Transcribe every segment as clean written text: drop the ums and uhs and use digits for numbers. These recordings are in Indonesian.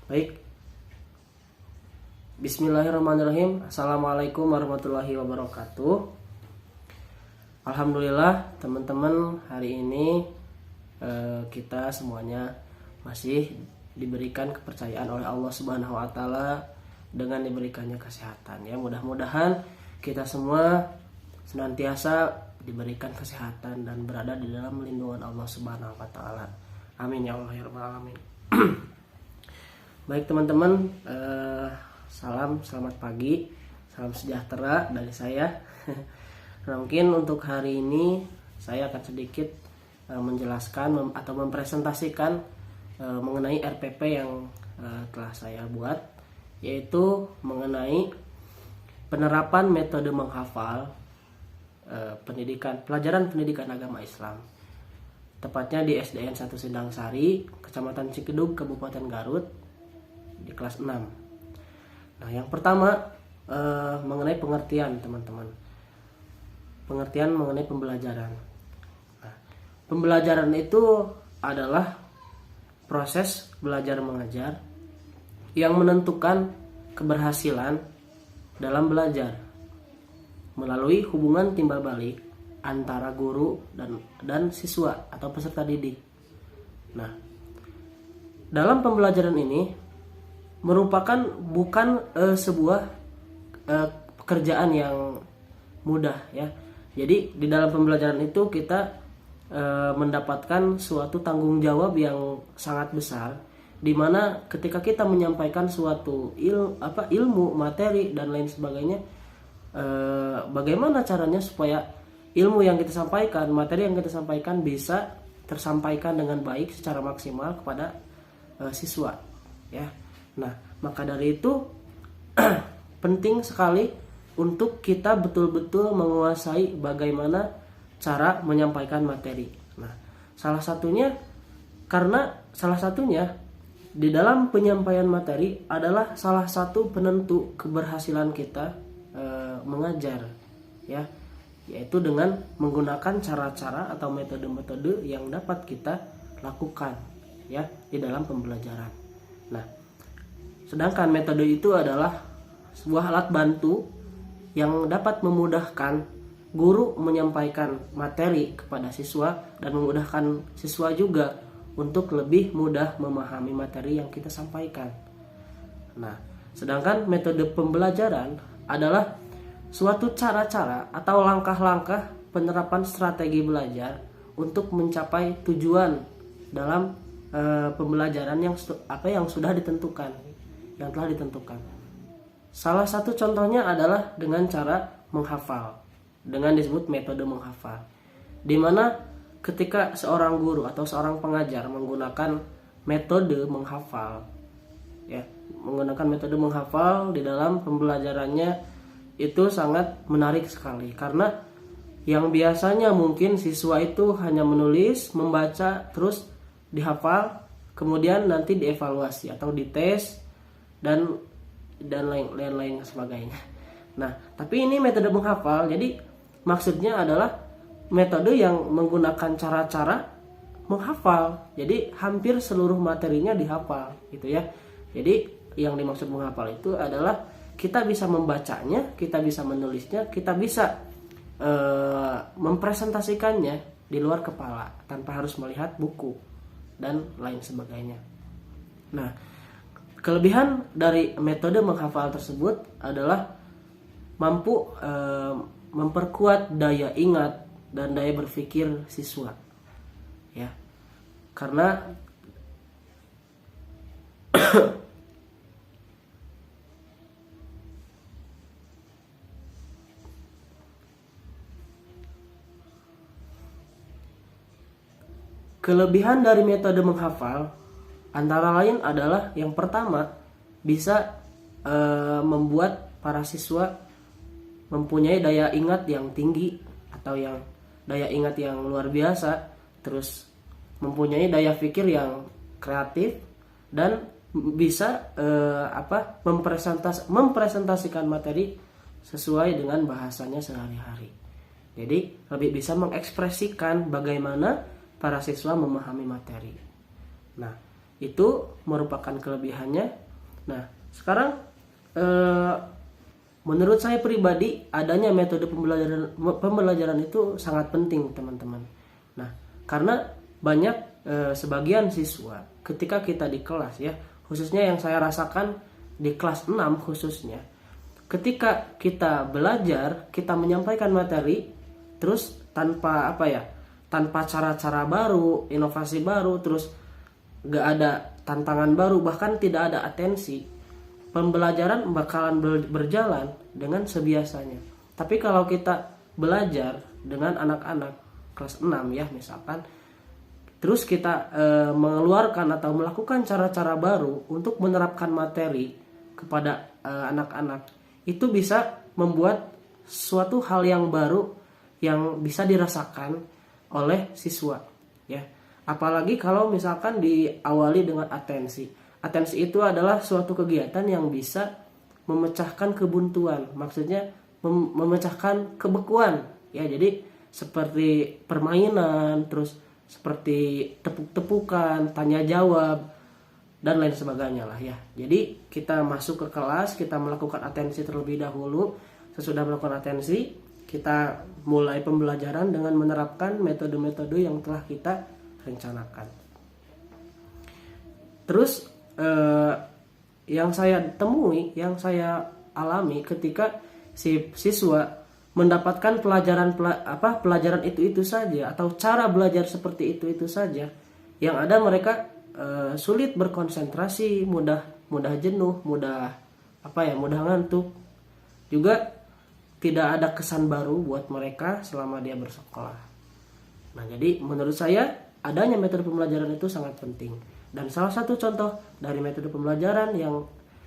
Baik, bismillahirrahmanirrahim. Assalamualaikum warahmatullahi wabarakatuh. Alhamdulillah teman-teman, hari ini kita semuanya masih diberikan kepercayaan oleh Allah Subhanahu wa taala dengan diberikannya kesehatan ya. Mudah-mudahan kita semua senantiasa diberikan kesehatan dan berada di dalam lindungan Allah Subhanahu wa taala. Amin ya Allah ya rabbal alamin. Baik teman-teman, selamat pagi, salam sejahtera dari saya. Nah, mungkin untuk hari ini saya akan sedikit menjelaskan atau mempresentasikan mengenai RPP yang telah saya buat, yaitu mengenai penerapan metode menghafal pelajaran pendidikan agama Islam, tepatnya di SDN 1 Sendang Sari, Kecamatan Cikedug, Kabupaten Garut, di kelas 6. Nah, yang pertama mengenai pengertian teman-teman. Pengertian mengenai pembelajaran. Nah, pembelajaran itu adalah proses belajar mengajar yang menentukan keberhasilan dalam belajar melalui hubungan timbal balik antara guru dan siswa atau peserta didik. Nah, dalam pembelajaran ini merupakan bukan sebuah pekerjaan yang mudah ya. Jadi di dalam pembelajaran itu kita mendapatkan suatu tanggung jawab yang sangat besar, di mana ketika kita menyampaikan suatu ilmu, materi dan lain sebagainya, bagaimana caranya supaya ilmu yang kita sampaikan, materi yang kita sampaikan bisa tersampaikan dengan baik secara maksimal kepada siswa ya. Nah, maka dari itu penting sekali untuk kita betul-betul menguasai bagaimana cara menyampaikan materi. Nah, salah satunya di dalam penyampaian materi adalah salah satu penentu keberhasilan kita mengajar ya, yaitu dengan menggunakan cara-cara atau metode-metode yang dapat kita lakukan ya di dalam pembelajaran. Nah, sedangkan metode itu adalah sebuah alat bantu yang dapat memudahkan guru menyampaikan materi kepada siswa dan memudahkan siswa juga untuk lebih mudah memahami materi yang kita sampaikan. Nah, sedangkan metode pembelajaran adalah suatu cara-cara atau langkah-langkah penerapan strategi belajar untuk mencapai tujuan dalam pembelajaran yang sudah ditentukan, yang telah ditentukan. Salah satu contohnya adalah dengan cara menghafal, dengan disebut metode menghafal, di mana ketika seorang guru atau seorang pengajar menggunakan metode menghafal ya, menggunakan metode menghafal di dalam pembelajarannya, itu sangat menarik sekali, karena yang biasanya mungkin siswa itu hanya menulis, membaca, terus dihafal, kemudian nanti dievaluasi atau dites dan lain-lain sebagainya. Nah, tapi ini metode menghafal, jadi maksudnya adalah metode yang menggunakan cara-cara menghafal. Jadi hampir seluruh materinya dihafal gitu ya. Jadi yang dimaksud menghafal itu adalah kita bisa membacanya, kita bisa menulisnya, kita bisa mempresentasikannya di luar kepala tanpa harus melihat buku dan lain sebagainya. Nah, kelebihan dari metode menghafal tersebut adalah mampu memperkuat daya ingat dan daya berpikir siswa ya, karena kelebihan dari metode menghafal antara lain adalah yang pertama, bisa membuat para siswa mempunyai daya ingat yang tinggi atau yang daya ingat yang luar biasa, terus mempunyai daya pikir yang kreatif dan bisa mempresentasikan materi sesuai dengan bahasanya sehari-hari. Jadi lebih bisa mengekspresikan bagaimana para siswa memahami materi. Nah, Itu merupakan kelebihannya. Nah, sekarang menurut saya pribadi adanya metode pembelajaran itu sangat penting, teman-teman. Nah, karena banyak sebagian siswa ketika kita di kelas ya, khususnya yang saya rasakan di kelas 6 khususnya, ketika kita belajar, kita menyampaikan materi terus tanpa tanpa cara-cara baru, inovasi baru, terus gak ada tantangan baru, bahkan tidak ada atensi, pembelajaran bakalan berjalan dengan sebiasanya. Tapi kalau kita belajar dengan anak-anak kelas 6 ya misalkan, terus kita mengeluarkan atau melakukan cara-cara baru untuk menerapkan materi kepada anak-anak, itu bisa membuat suatu hal yang baru yang bisa dirasakan oleh siswa ya. Apalagi kalau misalkan diawali dengan atensi. Atensi itu adalah suatu kegiatan yang bisa memecahkan kebuntuan, maksudnya memecahkan kebekuan ya. Jadi seperti permainan, terus seperti tepuk-tepukan, tanya jawab, dan lain sebagainya lah ya. Jadi kita masuk ke kelas, kita melakukan atensi terlebih dahulu. Sesudah melakukan atensi, kita mulai pembelajaran dengan menerapkan metode-metode yang telah kita rencanakan. Terus yang saya temui, yang saya alami ketika si siswa mendapatkan pelajaran itu saja, atau cara belajar seperti itu saja, yang ada mereka sulit berkonsentrasi, mudah jenuh, mudah ngantuk, juga tidak ada kesan baru buat mereka selama dia bersekolah. Nah, jadi menurut saya adanya metode pembelajaran itu sangat penting. Dan salah satu contoh dari metode pembelajaran yang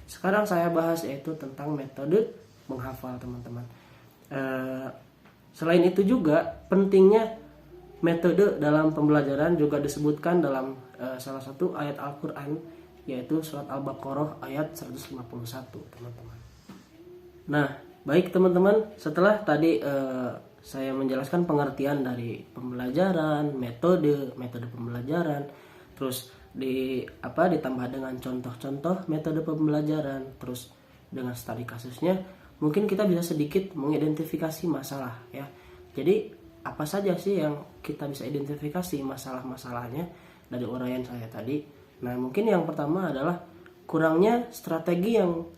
sekarang saya bahas yaitu tentang metode menghafal, teman-teman. Selain itu juga pentingnya metode dalam pembelajaran juga disebutkan dalam salah satu ayat Al-Quran, yaitu surat Al-Baqarah ayat 151, teman-teman. Nah, baik teman-teman, setelah tadi saya menjelaskan pengertian dari pembelajaran, metode pembelajaran, terus ditambah dengan contoh-contoh metode pembelajaran, terus dengan studi kasusnya, mungkin kita bisa sedikit mengidentifikasi masalah ya. Jadi apa saja sih yang kita bisa identifikasi masalah-masalahnya dari uraian saya tadi. Nah, mungkin yang pertama adalah kurangnya strategi yang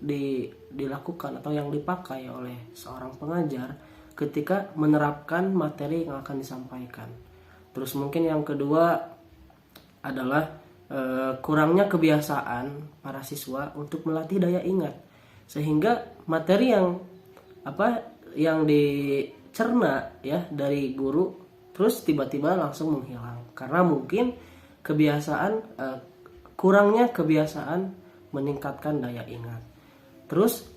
dilakukan atau yang dipakai oleh seorang pengajar ketika menerapkan materi yang akan disampaikan. Terus mungkin yang kedua adalah kurangnya kebiasaan para siswa untuk melatih daya ingat, sehingga materi yang dicerna ya dari guru terus tiba-tiba langsung menghilang karena mungkin kurangnya kebiasaan meningkatkan daya ingat. Terus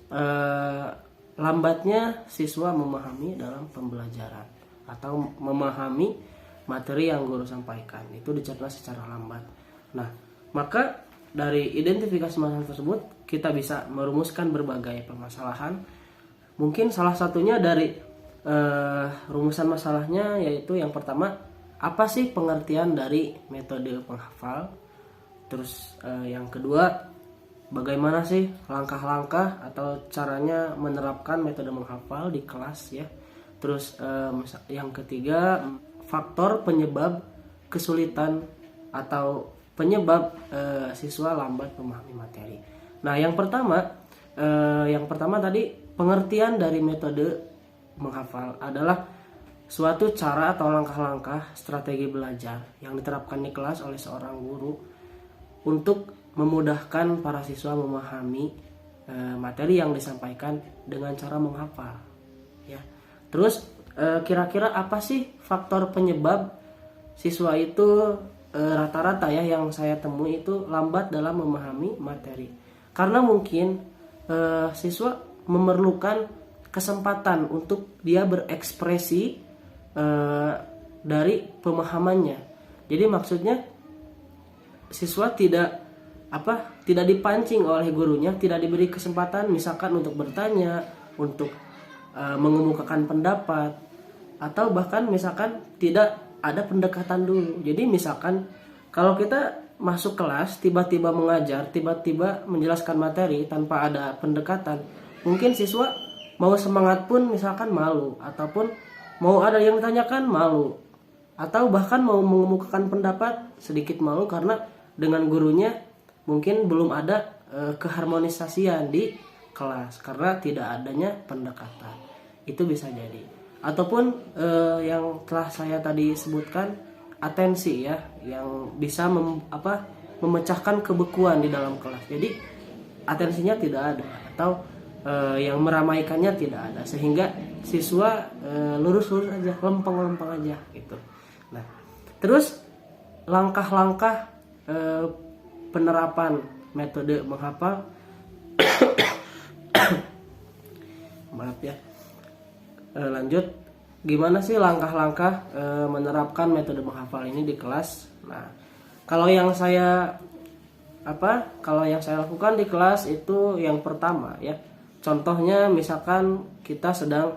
lambatnya siswa memahami dalam pembelajaran atau memahami materi yang guru sampaikan, itu dicerna secara lambat. Nah, maka dari identifikasi masalah tersebut kita bisa merumuskan berbagai permasalahan. Mungkin salah satunya dari rumusan masalahnya yaitu yang pertama, apa sih pengertian dari metode penghafal? Terus yang kedua, bagaimana sih langkah-langkah atau caranya menerapkan metode menghafal di kelas ya. Terus yang ketiga, faktor penyebab kesulitan atau penyebab siswa lambat memahami materi. Nah, yang pertama tadi pengertian dari metode menghafal adalah suatu cara atau langkah-langkah strategi belajar yang diterapkan di kelas oleh seorang guru untuk memudahkan para siswa memahami materi yang disampaikan dengan cara menghafal ya. Terus kira-kira apa sih faktor penyebab siswa itu rata-rata ya yang saya temui itu lambat dalam memahami materi? Karena mungkin siswa memerlukan kesempatan untuk dia berekspresi dari pemahamannya. Jadi maksudnya siswa tidak dipancing oleh gurunya, tidak diberi kesempatan misalkan untuk bertanya, untuk mengemukakan pendapat, atau bahkan misalkan tidak ada pendekatan dulu. Jadi misalkan kalau kita masuk kelas, tiba-tiba mengajar, tiba-tiba menjelaskan materi tanpa ada pendekatan, mungkin siswa mau semangat pun misalkan malu, ataupun mau ada yang ditanyakan malu, atau bahkan mau mengemukakan pendapat sedikit malu karena dengan gurunya mungkin belum ada keharmonisasian di kelas karena tidak adanya pendekatan. Itu bisa jadi. Ataupun yang telah saya tadi sebutkan, atensi ya, yang bisa memecahkan kebekuan di dalam kelas. Jadi atensinya tidak ada, atau yang meramaikannya tidak ada, sehingga siswa lurus-lurus aja, lempeng-lempeng aja gitu. Nah, terus langkah-langkah penerapan metode menghafal maaf ya. Lanjut, gimana sih langkah-langkah menerapkan metode menghafal ini di kelas? Nah, kalau yang saya lakukan di kelas itu yang pertama ya. Contohnya misalkan kita sedang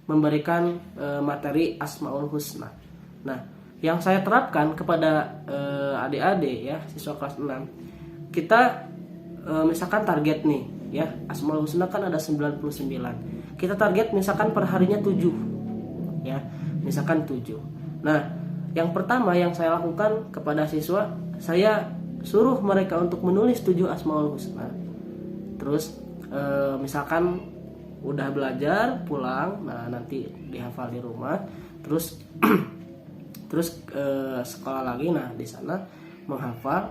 memberikan materi Asmaul Husna. Nah, yang saya terapkan kepada adik-adik ya, siswa kelas 6. Kita misalkan target nih ya, Asmaul Husna kan ada 99. Kita target misalkan per harinya 7. Ya, misalkan 7. Nah, yang pertama yang saya lakukan kepada siswa, saya suruh mereka untuk menulis 7 Asmaul Husna. Terus misalkan udah belajar pulang, nah nanti dihafal di rumah, terus sekolah lagi, nah di sana menghafal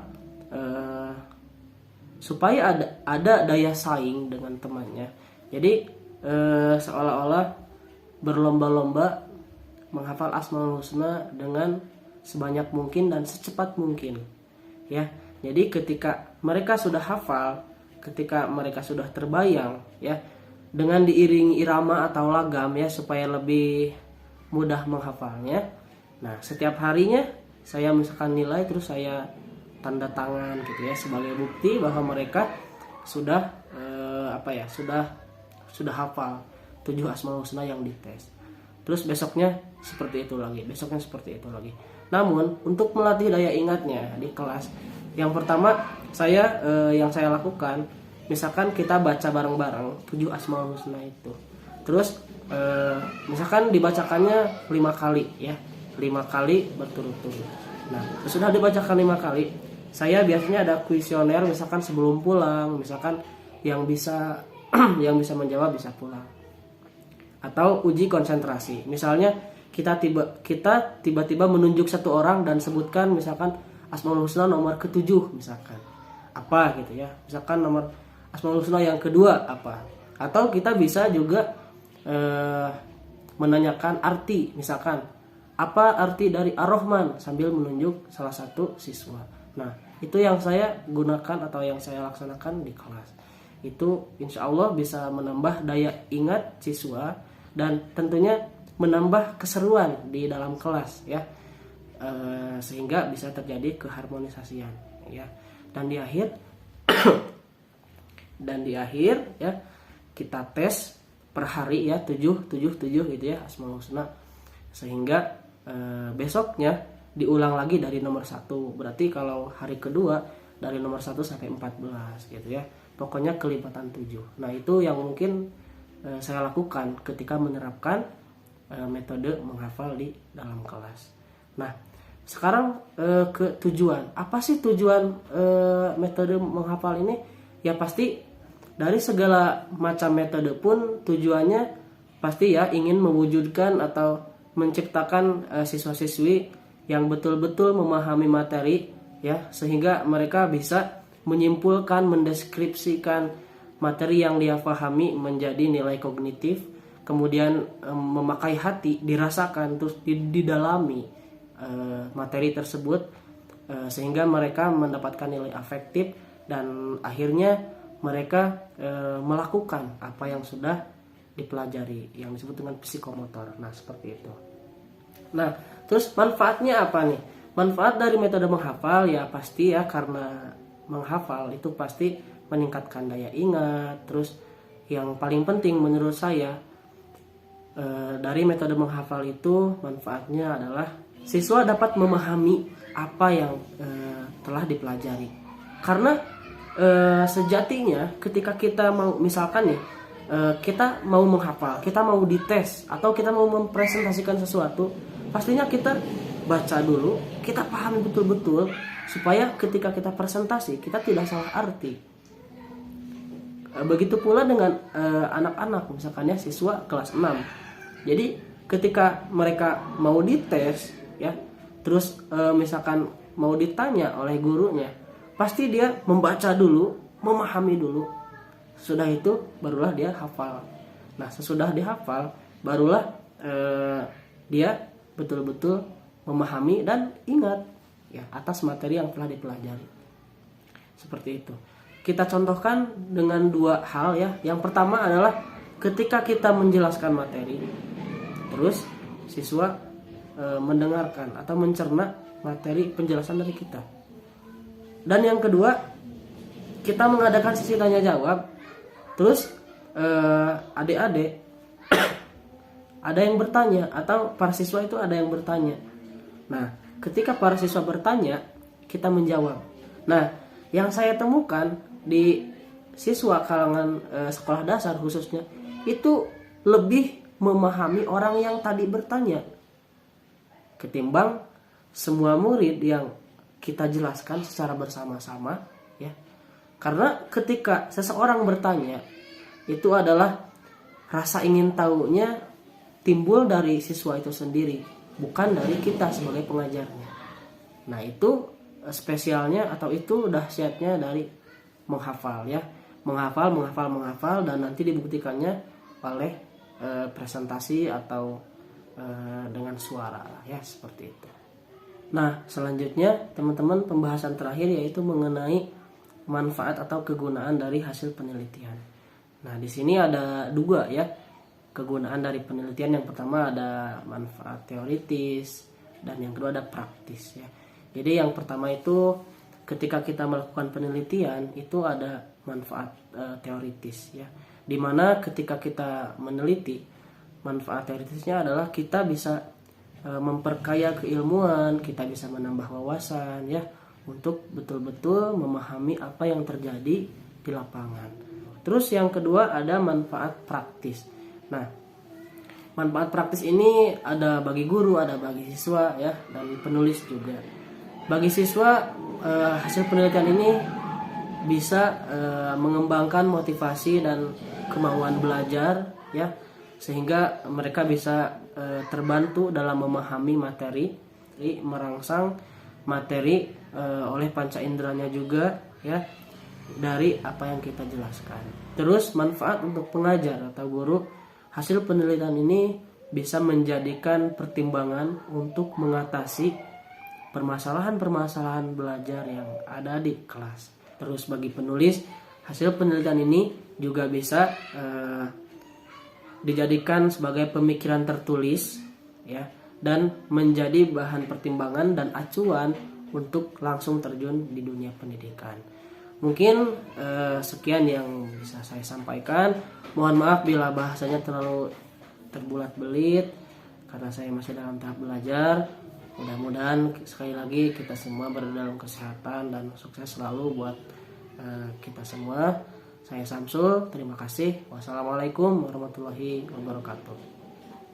supaya ada daya saing dengan temannya. Jadi seolah-olah berlomba-lomba menghafal Asmaul Husna dengan sebanyak mungkin dan secepat mungkin ya. Jadi ketika mereka sudah hafal, ketika mereka sudah terbayang ya, dengan diiringi irama atau lagam ya, supaya lebih mudah menghafalnya. Nah, setiap harinya saya misalkan nilai, terus saya tanda tangan gitu ya, sebagai bukti bahwa mereka sudah sudah hafal 7 Asmaul Husna yang dites. Terus besoknya seperti itu lagi, besoknya seperti itu lagi. Namun untuk melatih daya ingatnya di kelas, yang pertama yang saya lakukan, misalkan kita baca bareng-bareng 7 Asmaul Husna itu. Terus misalkan dibacakannya 5 kali ya, 5 kali berturut-turut. Nah, sudah dibacakan 5 kali, saya biasanya ada kuesioner misalkan sebelum pulang, misalkan yang bisa menjawab bisa pulang. Atau uji konsentrasi. Misalnya kita tiba-tiba menunjuk satu orang dan sebutkan misalkan Asmaul Husna nomor ke-7 misalkan. Apa gitu ya. Misalkan nomor Asmaul Husna yang kedua apa. Atau kita bisa juga menanyakan arti, misalkan apa arti dari Ar-Rahman sambil menunjuk salah satu siswa. Nah, itu yang saya gunakan atau yang saya laksanakan di kelas. Itu insya Allah bisa menambah daya ingat siswa dan tentunya menambah keseruan di dalam kelas ya, sehingga bisa terjadi keharmonisasian ya. Dan di akhir ya, kita tes per hari ya, 7 gitu ya Asmaul Husna, sehingga besoknya diulang lagi dari nomor 1. Berarti kalau hari kedua dari nomor 1 sampai 14 gitu ya. Pokoknya kelipatan 7. Nah, itu yang mungkin saya lakukan ketika menerapkan metode menghafal di dalam kelas. Nah, sekarang ke tujuan. Apa sih tujuan metode menghafal ini? Ya pasti dari segala macam metode pun tujuannya pasti ya ingin mewujudkan atau menciptakan siswa-siswi yang betul-betul memahami materi ya, sehingga mereka bisa menyimpulkan, mendeskripsikan materi yang dia pahami menjadi nilai kognitif, kemudian memakai hati, dirasakan, terus didalami materi tersebut sehingga mereka mendapatkan nilai afektif dan akhirnya mereka melakukan apa yang sudah dipelajari yang disebut dengan psikomotor. Nah, seperti itu. Nah, terus manfaatnya apa nih? Manfaat dari metode menghafal ya pasti ya, karena menghafal itu pasti meningkatkan daya ingat. Terus yang paling penting menurut saya dari metode menghafal itu manfaatnya adalah siswa dapat memahami apa yang telah dipelajari. Karena sejatinya ketika kita mau, misalkan nih, kita mau menghafal, kita mau dites, atau kita mau mempresentasikan sesuatu, pastinya kita baca dulu, kita pahami betul-betul, supaya ketika kita presentasi kita tidak salah arti. Begitu pula dengan anak-anak, misalkan ya siswa kelas 6. Jadi ketika mereka mau dites ya, terus misalkan mau ditanya oleh gurunya, pasti dia membaca dulu, memahami dulu. Sudah itu barulah dia hafal. Nah, sesudah dihafal barulah dia betul-betul memahami dan ingat ya atas materi yang telah dipelajari. Seperti itu. Kita contohkan dengan dua hal ya. Yang pertama adalah ketika kita menjelaskan materi, terus siswa mendengarkan atau mencerna materi penjelasan dari kita. Dan yang kedua, kita mengadakan sesi tanya jawab. Terus adik-adik ada yang bertanya, atau para siswa itu ada yang bertanya. Nah, ketika para siswa bertanya, kita menjawab. Nah, yang saya temukan di siswa kalangan sekolah dasar khususnya, itu lebih memahami orang yang tadi bertanya ketimbang semua murid yang kita jelaskan secara bersama-sama ya. Karena ketika seseorang bertanya, itu adalah rasa ingin tahunya timbul dari siswa itu sendiri, bukan dari kita sebagai pengajarnya. Nah, itu spesialnya atau itu dahsyatnya dari menghafal ya. Menghafal dan nanti dibuktikannya oleh presentasi atau dengan suara ya, seperti itu. Nah, selanjutnya teman-teman, pembahasan terakhir yaitu mengenai manfaat atau kegunaan dari hasil penelitian. Nah, di sini ada dua ya kegunaan dari penelitian. Yang pertama ada manfaat teoritis dan yang kedua ada praktis ya. Jadi yang pertama itu ketika kita melakukan penelitian itu ada manfaat teoritis ya. Dimana ketika kita meneliti, manfaat teoritisnya adalah kita bisa memperkaya keilmuan, kita bisa menambah wawasan ya, untuk betul-betul memahami apa yang terjadi di lapangan. Terus yang kedua ada manfaat praktis. Nah, manfaat praktis ini ada bagi guru, ada bagi siswa ya, dan penulis juga. Bagi siswa, hasil penelitian ini bisa mengembangkan motivasi dan kemauan belajar ya, sehingga mereka bisa terbantu dalam memahami materi, merangsang materi oleh panca inderanya juga ya, dari apa yang kita jelaskan. Terus manfaat untuk pengajar atau guru, hasil penelitian ini bisa menjadikan pertimbangan untuk mengatasi permasalahan-permasalahan belajar yang ada di kelas. Terus bagi penulis, hasil penelitian ini juga bisa dijadikan sebagai pemikiran tertulis ya, dan menjadi bahan pertimbangan dan acuan untuk langsung terjun di dunia pendidikan. Mungkin sekian yang bisa saya sampaikan. Mohon maaf bila bahasanya terlalu terbulat-belit karena saya masih dalam tahap belajar. Mudah-mudahan sekali lagi kita semua berada dalam kesehatan dan sukses selalu buat kita semua. Saya Samsul, terima kasih. Wassalamualaikum warahmatullahi wabarakatuh.